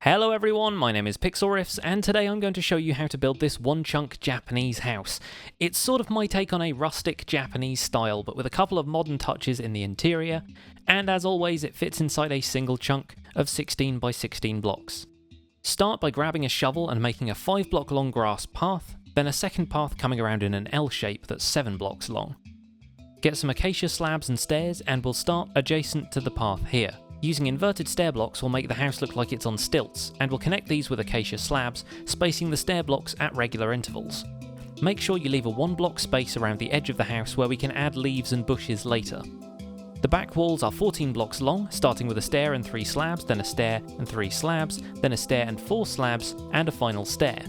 Hello everyone, my name is Pixlriffs, and today I'm going to show you how to build this one-chunk Japanese house. It's sort of my take on a rustic Japanese style, but with a couple of modern touches in the interior, and as always it fits inside a single chunk of 16 by 16 blocks. Start by grabbing a shovel and making a 5-block long grass path, then a second path coming around in an L shape that's 7 blocks long. Get some acacia slabs and stairs, and we'll start adjacent to the path here. Using inverted stair blocks will make the house look like it's on stilts, and we'll connect these with acacia slabs, spacing the stair blocks at regular intervals. Make sure you leave a 1-block space around the edge of the house where we can add leaves and bushes later. The back walls are 14 blocks long, starting with a stair and 3 slabs, then a stair and 3 slabs, then a stair and 4 slabs, and a final stair.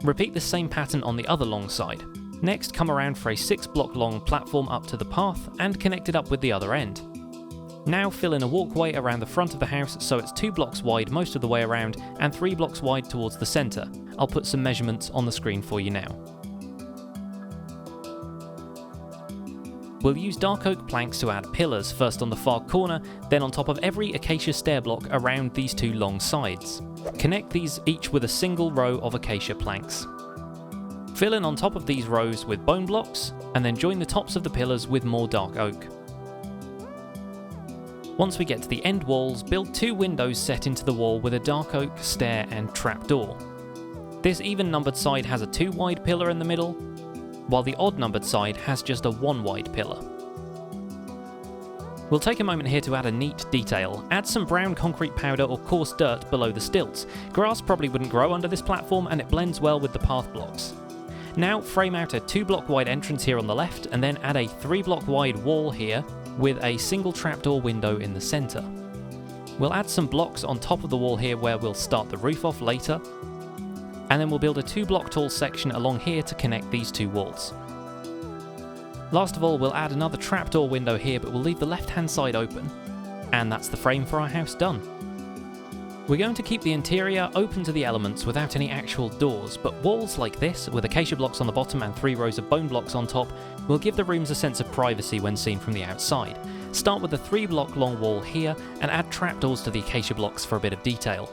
Repeat the same pattern on the other long side. Next, come around for a 6-block long platform up to the path, and connect it up with the other end. Now fill in a walkway around the front of the house so it's 2 blocks wide most of the way around and 3 blocks wide towards the centre. I'll put some measurements on the screen for you now. We'll use dark oak planks to add pillars, first on the far corner, then on top of every acacia stair block around these 2 long sides. Connect these each with a single row of acacia planks. Fill in on top of these rows with bone blocks, and then join the tops of the pillars with more dark oak. Once we get to the end walls, build 2 windows set into the wall with a dark oak, stair and trapdoor. This even numbered side has a 2 wide pillar in the middle, while the odd numbered side has just a 1 wide pillar. We'll take a moment here to add a neat detail. Add some brown concrete powder or coarse dirt below the stilts. Grass probably wouldn't grow under this platform and it blends well with the path blocks. Now frame out a 2-block wide entrance here on the left, and then add a 3-block wide wall here with a single trapdoor window in the centre. We'll add some blocks on top of the wall here where we'll start the roof off later, and then we'll build a 2-block tall section along here to connect these 2 walls. Last of all, we'll add another trapdoor window here, but we'll leave the left hand side open. And that's the frame for our house done. We're going to keep the interior open to the elements without any actual doors, but walls like this, with acacia blocks on the bottom and 3 rows of bone blocks on top, will give the rooms a sense of privacy when seen from the outside. Start with a 3-block long wall here, and add trapdoors to the acacia blocks for a bit of detail.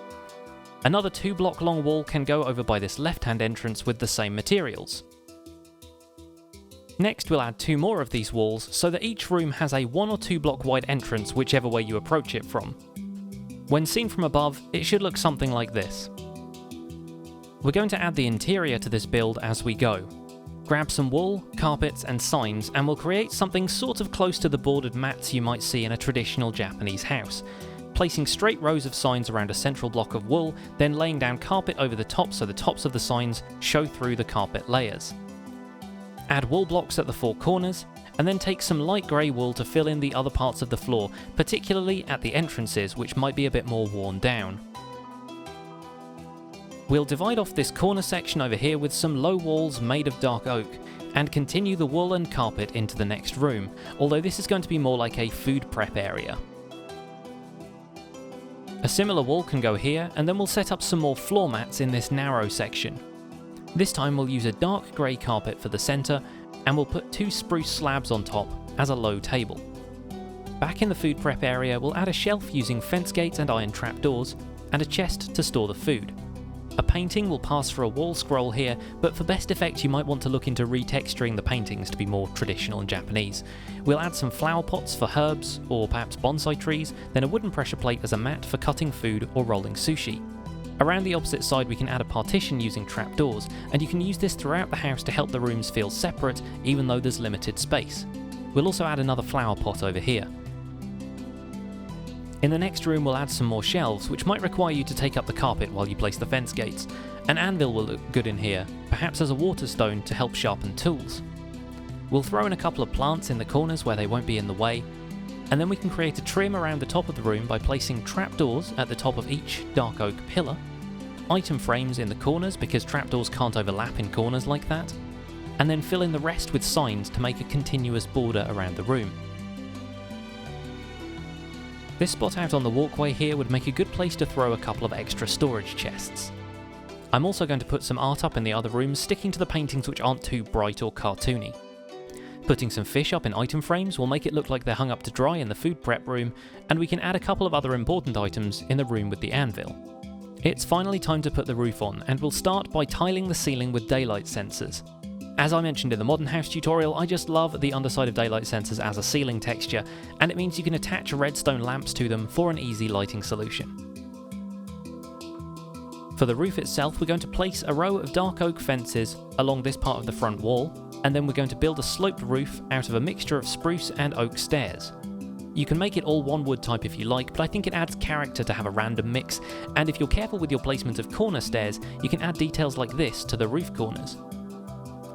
Another 2-block long wall can go over by this left-hand entrance with the same materials. Next, we'll add 2 more of these walls so that each room has a 1 or 2 block wide entrance whichever way you approach it from. When seen from above, it should look something like this. We're going to add the interior to this build as we go. Grab some wool, carpets and signs, and we'll create something sort of close to the bordered mats you might see in a traditional Japanese house. Placing straight rows of signs around a central block of wool, then laying down carpet over the top so the tops of the signs show through the carpet layers. Add wool blocks at the 4 corners, and then take some light grey wool to fill in the other parts of the floor, particularly at the entrances, which might be a bit more worn down. We'll divide off this corner section over here with some low walls made of dark oak, and continue the wool and carpet into the next room, although this is going to be more like a food prep area. A similar wall can go here, and then we'll set up some more floor mats in this narrow section. This time we'll use a dark grey carpet for the centre, and we'll put 2 spruce slabs on top as a low table. Back in the food prep area, we'll add a shelf using fence gates and iron trapdoors, and a chest to store the food. A painting will pass for a wall scroll here, but for best effect you might want to look into retexturing the paintings to be more traditional and Japanese. We'll add some flower pots for herbs, or perhaps bonsai trees, then a wooden pressure plate as a mat for cutting food or rolling sushi. Around the opposite side we can add a partition using trapdoors, and you can use this throughout the house to help the rooms feel separate even though there's limited space. We'll also add another flower pot over here. In the next room we'll add some more shelves, which might require you to take up the carpet while you place the fence gates. An anvil will look good in here, perhaps as a water stone to help sharpen tools. We'll throw in a couple of plants in the corners where they won't be in the way, and then we can create a trim around the top of the room by placing trapdoors at the top of each dark oak pillar, item frames in the corners because trapdoors can't overlap in corners like that, and then fill in the rest with signs to make a continuous border around the room. This spot out on the walkway here would make a good place to throw a couple of extra storage chests. I'm also going to put some art up in the other rooms, sticking to the paintings which aren't too bright or cartoony. Putting some fish up in item frames will make it look like they're hung up to dry in the food prep room, and we can add a couple of other important items in the room with the anvil. It's finally time to put the roof on, and we'll start by tiling the ceiling with daylight sensors. As I mentioned in the modern house tutorial, I just love the underside of daylight sensors as a ceiling texture, and it means you can attach redstone lamps to them for an easy lighting solution. For the roof itself, we're going to place a row of dark oak fences along this part of the front wall, and then we're going to build a sloped roof out of a mixture of spruce and oak stairs. You can make it all one wood type if you like, but I think it adds character to have a random mix, and if you're careful with your placement of corner stairs, you can add details like this to the roof corners.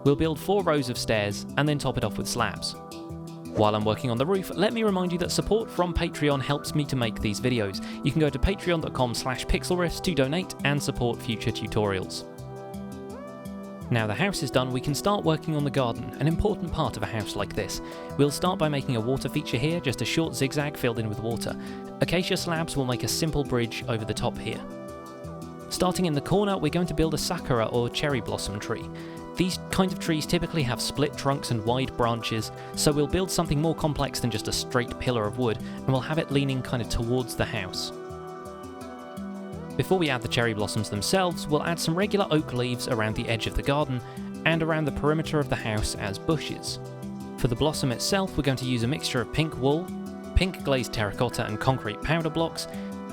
We'll build 4 rows of stairs and then top it off with slabs. While I'm working on the roof, let me remind you that support from Patreon helps me to make these videos. You can go to patreon.com/pixlriffs to donate and support future tutorials. Now the house is done, we can start working on the garden, an important part of a house like this. We'll start by making a water feature here, just a short zigzag filled in with water. Acacia slabs will make a simple bridge over the top here. Starting in the corner, we're going to build a sakura or cherry blossom tree. These kind of trees typically have split trunks and wide branches, so we'll build something more complex than just a straight pillar of wood, and we'll have it leaning kind of towards the house. Before we add the cherry blossoms themselves, we'll add some regular oak leaves around the edge of the garden, and around the perimeter of the house as bushes. For the blossom itself, we're going to use a mixture of pink wool, pink glazed terracotta and concrete powder blocks,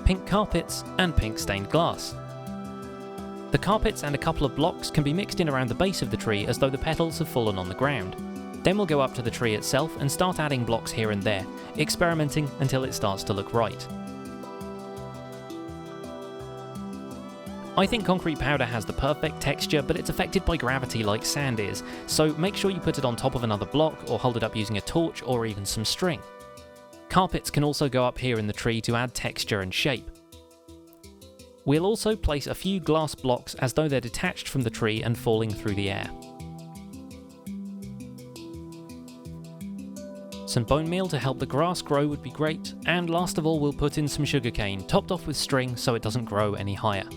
pink carpets, and pink stained glass. The carpets and a couple of blocks can be mixed in around the base of the tree as though the petals have fallen on the ground. Then we'll go up to the tree itself and start adding blocks here and there, experimenting until it starts to look right. I think concrete powder has the perfect texture, but it's affected by gravity like sand is, so make sure you put it on top of another block or hold it up using a torch or even some string. Carpets can also go up here in the tree to add texture and shape. We'll also place a few glass blocks as though they're detached from the tree and falling through the air. Some bone meal to help the grass grow would be great, and last of all we'll put in some sugarcane, topped off with string so it doesn't grow any higher.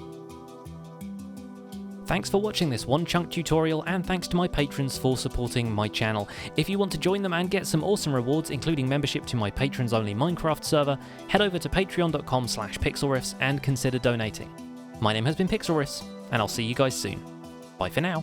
Thanks for watching this one chunk tutorial, and thanks to my patrons for supporting my channel. If you want to join them and get some awesome rewards, including membership to my patrons only Minecraft server, head over to patreon.com/pixlriffs and consider donating. My name has been Pixlriffs, and I'll see you guys soon. Bye for now.